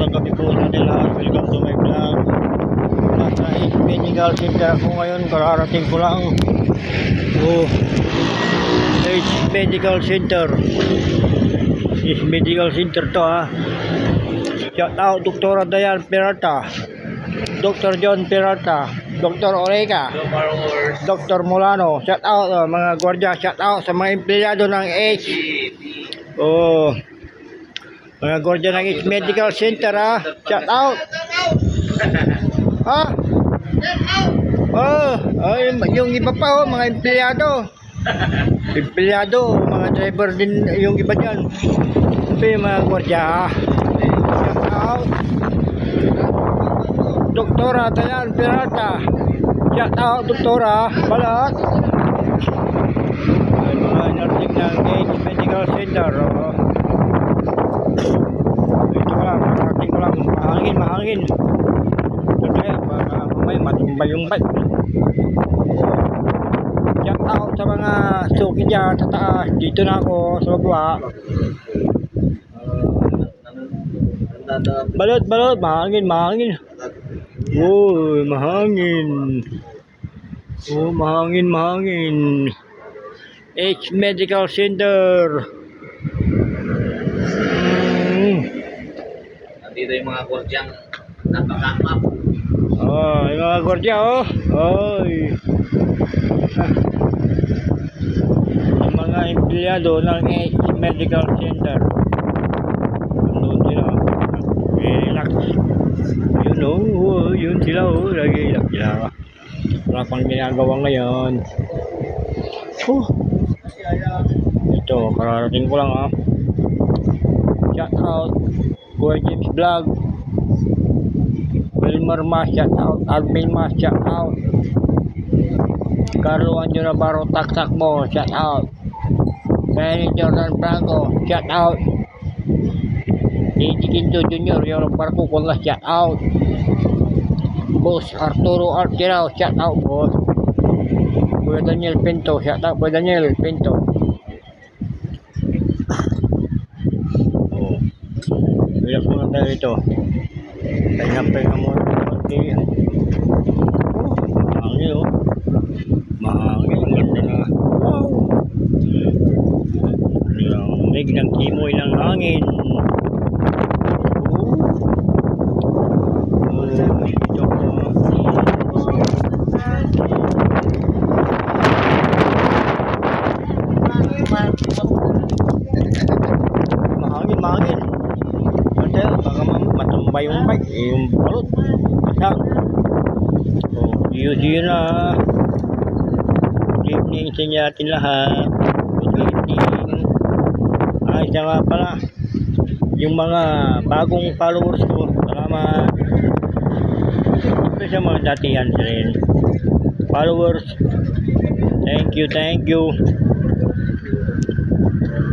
Magandang gabi po sa atin lahat. Welcome to my vlog. Nasa East Medical Center ako ngayon. Kararating ko lang. East Medical Center. East Medical Center to ha. Shout out Dr. Dayan Peralta, Dr. John Peralta, Dr. Orega, Dr. Molano. Shout out mga gwardiya. Shout out sa mga empleyado ng East. Mga gwardiya ng East Medical Center ha. Shout out. Ha? Yung iba pa mga empleyado. Mga driver din yung iba diyan. Ito yung mga gwardiya ha. Shout out. Doktora Dayan Peralta. Shout out Doktora Balat. Ay, mga nursing ng East Medical Center. Ito lang, parating ko lang. Mahangin. Kaya baka mamaya matimbay yung bike. Shout out sa mga suki dyan sa taas. Dito na ako sa baba. Balot, mahangin. Mahangin. East Medical Center. Nandito yung mga kordyang napakakap. Yung mga gwardiya yung mga empleyado ng East Medical Center. Doon sila. Relax. Yun sila lagi sila. Wala pang ginagawa ngayon. Ito, kararating ko lang ha. Shout out Kuya James Vlog, Wilmer Mas, shout out Alvin Mas, shout out Carlo Anjo Navarro, taksak mo, shout out Benny Jordan Franco, shout out Didi Quinto Jr. Yorong Barco Kulas, shout out Boss Arturo Artirao, shout out boss. Kuya Daniel Pinto, shout out Kuya Daniel Pinto. Relax muna tayo ito. Pahinga muna ng konti. Mahangin. Ang ganda na. Wow! Lamig ng kimoy ng hangin. Ito po. Mahangin. Baka matumbay yung bike, yung balot. Yun na. Good evening sa inyo natin lahat. Good evening. Siya nga pala, yung mga bagong followers ko, salamat. Ito sa mga datihan rin followers, thank you.